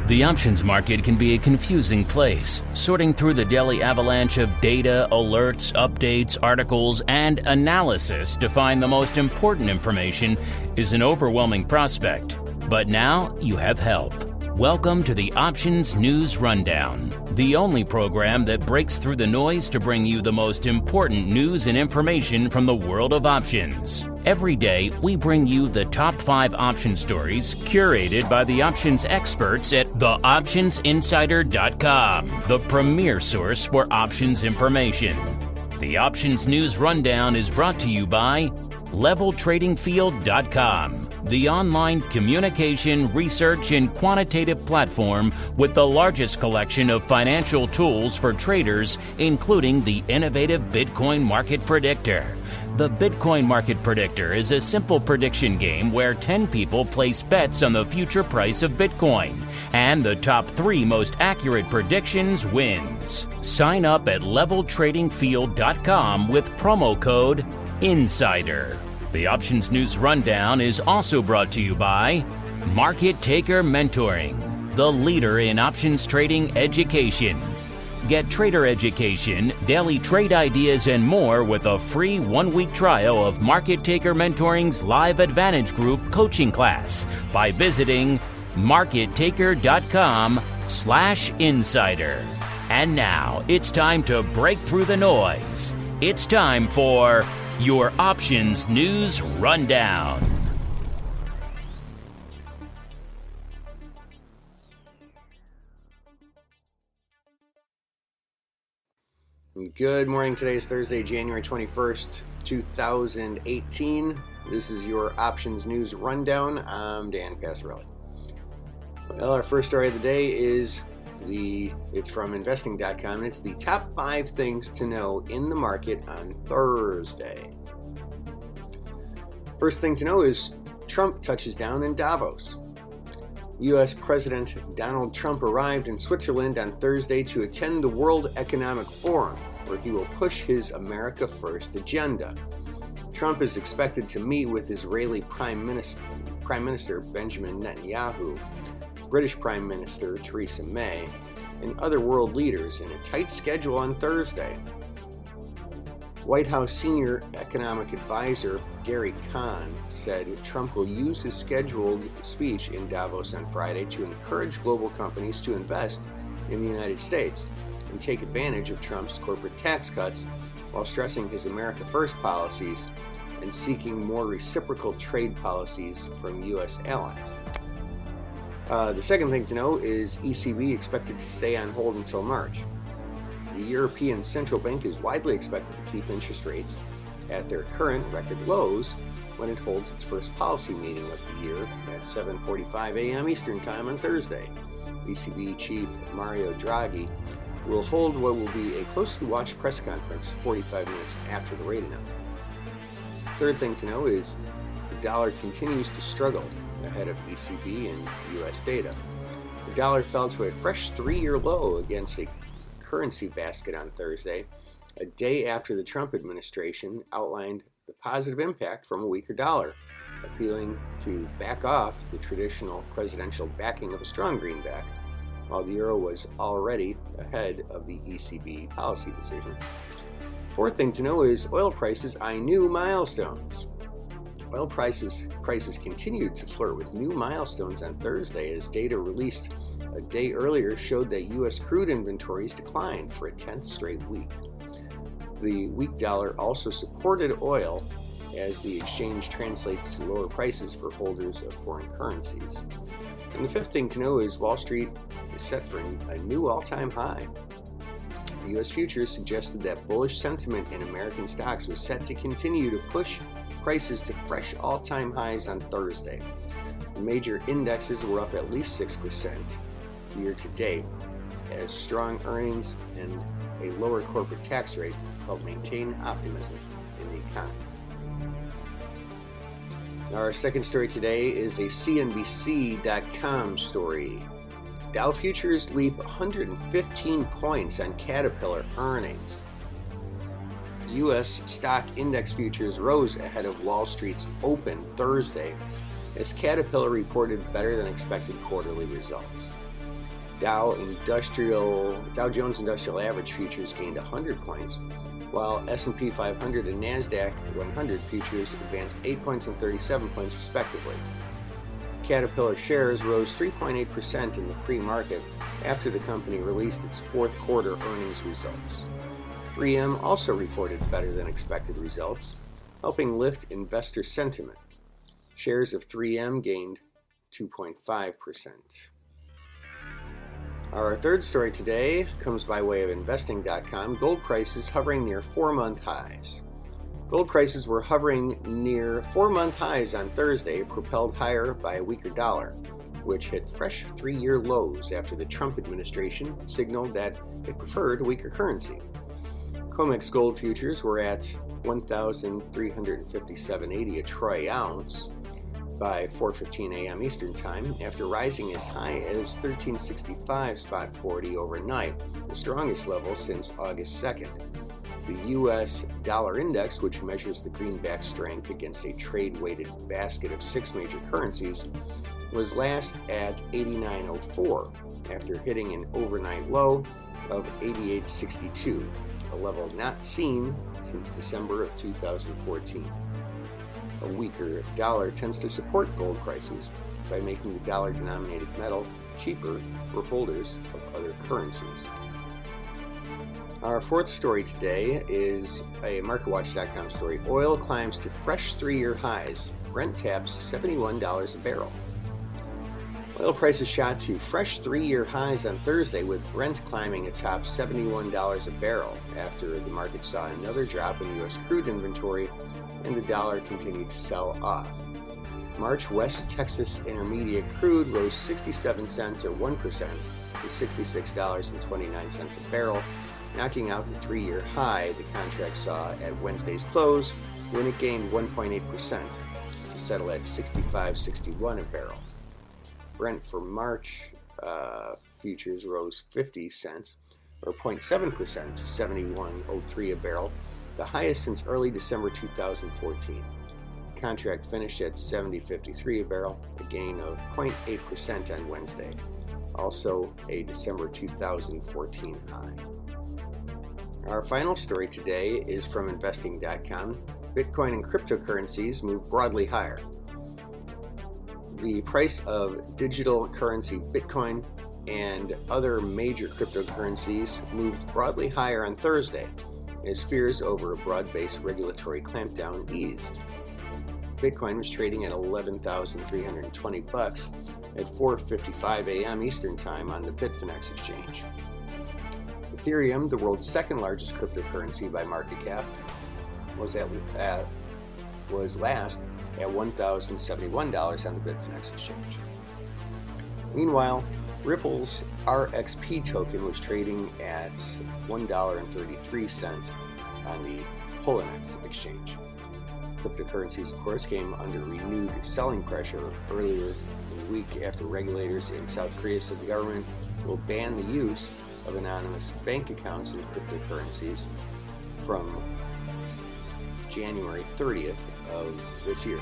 The options market can be a confusing place. Sorting through the daily avalanche of data, alerts, updates, articles, and analysis to find the most important information is an overwhelming prospect. But now you have help. Welcome to the Options News Rundown, the only program that breaks through the noise to bring you the most important news and information from the world of options. Every day, we bring you the top 5 option stories curated by the options experts at theoptionsinsider.com, the premier source for options information. The Options News Rundown is brought to you by LevelTradingField.com, the online communication, research, and quantitative platform with the largest collection of financial tools for traders, including the innovative Bitcoin Market Predictor. The Bitcoin Market Predictor is a simple prediction game where 10 people place bets on the future price of Bitcoin, and the top 3 most accurate predictions wins. Sign up at LevelTradingField.com with promo code INSIDER. The Options News Rundown is also brought to you by Market Taker Mentoring, the leader in options trading education. Get trader education, daily trade ideas, and more with a free 1-week trial of Market Taker Mentoring's Live Advantage Group coaching class by visiting markettaker.com/insider. And now it's time to break through the noise. It's time for your Options News Rundown. Good morning. Today is Thursday, January 21st, 2018. This is your Options News Rundown. I'm Dan Passarelli. Well, our first story of the day is it's from investing.com, and it's the top 5 things to know in the market on Thursday. First thing to know is Trump touches down in Davos. U.S. President Donald Trump arrived in Switzerland on Thursday to attend the World Economic Forum, where he will push his America First agenda. Trump is expected to meet with Israeli Prime Minister Benjamin Netanyahu, British Prime Minister Theresa May, and other world leaders in a tight schedule on Thursday. White House senior economic advisor Gary Kahn said Trump will use his scheduled speech in Davos on Friday to encourage global companies to invest in the United States and take advantage of Trump's corporate tax cuts, while stressing his America First policies and seeking more reciprocal trade policies from U.S. allies. The second thing to know is ECB expected to stay on hold until March. The European Central Bank is widely expected to keep interest rates at their current record lows when it holds its first policy meeting of the year at 7:45 a.m. Eastern Time on Thursday. ECB Chief Mario Draghi will hold what will be a closely watched press conference 45 minutes after the rate announcement. Third thing to know is the dollar continues to struggle ahead of ECB and U.S. data. The dollar fell to a fresh 3-year low against a currency basket on Thursday, a day after the Trump administration outlined the positive impact from a weaker dollar, appealing to back off the traditional presidential backing of a strong greenback, while the euro was already ahead of the ECB policy decision. Fourth thing to know is oil prices eye new milestones. Oil prices continued to flirt with new milestones on Thursday as data released a day earlier showed that U.S. crude inventories declined for a 10th straight week. The weak dollar also supported oil as the exchange translates to lower prices for holders of foreign currencies. And the fifth thing to know is Wall Street is set for a new all-time high. The U.S. futures suggested that bullish sentiment in American stocks was set to continue to push prices to fresh all-time highs on Thursday. The major indexes were up at least 6% year to date, as strong earnings and a lower corporate tax rate helped maintain optimism in the economy. Now, our second story today is a CNBC.com story. Dow futures leap 115 points on Caterpillar earnings. U.S. stock index futures rose ahead of Wall Street's open Thursday as Caterpillar reported better than expected quarterly results. Dow Jones Industrial Average futures gained 100 points, while S&P 500 and NASDAQ 100 futures advanced 8 points and 37 points respectively. Caterpillar shares rose 3.8% in the pre-market after the company released its fourth quarter earnings results. 3M also reported better than expected results, helping lift investor sentiment. Shares of 3M gained 2.5%. Our third story today comes by way of investing.com. Gold prices hovering near 4-month highs. Gold prices were hovering near 4-month highs on Thursday, propelled higher by a weaker dollar, which hit fresh 3-year lows after the Trump administration signaled that it preferred a weaker currency. COMEX gold futures were at $1,357.80 a troy ounce by 4:15 a.m. Eastern Time, after rising as high as $13.65 spot 40 overnight, the strongest level since August 2nd. The U.S. dollar index, which measures the greenback strength against a trade-weighted basket of 6 major currencies, was last at 89.04 after hitting an overnight low of 88.62, a level not seen since December of 2014. A weaker dollar tends to support gold prices by making the dollar-denominated metal cheaper for holders of other currencies. Our fourth story today is a MarketWatch.com story. Oil climbs to fresh 3-year highs. Brent taps $71 a barrel. Oil prices shot to fresh 3-year highs on Thursday, with Brent climbing atop $71 a barrel after the market saw another drop in U.S. crude inventory and the dollar continued to sell off. March West Texas Intermediate crude rose 67 cents or 1% to $66.29 a barrel, knocking out the 3-year high the contract saw at Wednesday's close, when it gained 1.8% to settle at $65.61 a barrel. Brent for March futures rose 50 cents or 0.7% to $71.03 a barrel, the highest since early December 2014. The contract finished at $70.53 a barrel, a gain of 0.8% on Wednesday, also a December 2014 high. Our final story today is from investing.com. Bitcoin and cryptocurrencies move broadly higher. The price of digital currency Bitcoin and other major cryptocurrencies moved broadly higher on Thursday as fears over a broad-based regulatory clampdown eased. Bitcoin was trading at $11,320 at 4:55 a.m. Eastern Time on the Bitfinex exchange. Ethereum, the world's second largest cryptocurrency by market cap, was last at $1,071 on the Bitfinex exchange. Meanwhile, Ripple's RXP token was trading at $1.33 on the Poloniex exchange. Cryptocurrencies, of course, came under renewed selling pressure earlier in the week after regulators in South Korea said the government will ban the use of anonymous bank accounts in cryptocurrencies from January 30th of this year.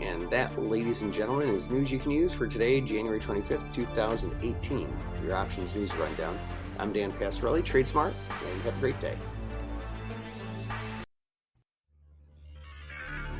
And that, ladies and gentlemen, is news you can use for today, January 25th, 2018. Your Options News Rundown. I'm Dan Passarelli, Trade Smart, and have a great day.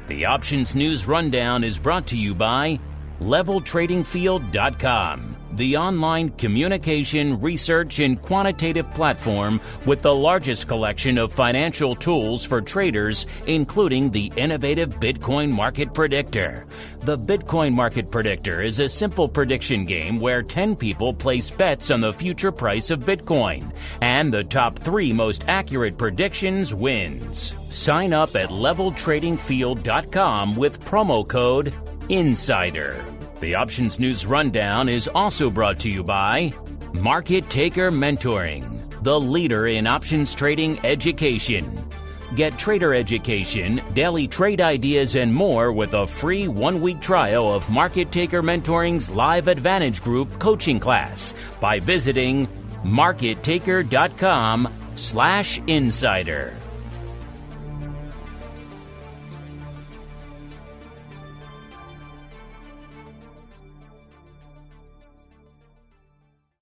The Options News Rundown is brought to you by LevelTradingField.com, the online communication, research, and quantitative platform with the largest collection of financial tools for traders, including the innovative Bitcoin Market Predictor. The Bitcoin Market Predictor is a simple prediction game where 10 people place bets on the future price of Bitcoin, and the top 3 most accurate predictions wins. Sign up at LevelTradingField.com with promo code INSIDER. The Options News Rundown is also brought to you by Market Taker Mentoring, the leader in options trading education. Get trader education, daily trade ideas, and more with a free 1-week trial of Market Taker Mentoring's Live Advantage Group coaching class by visiting markettaker.com/insider.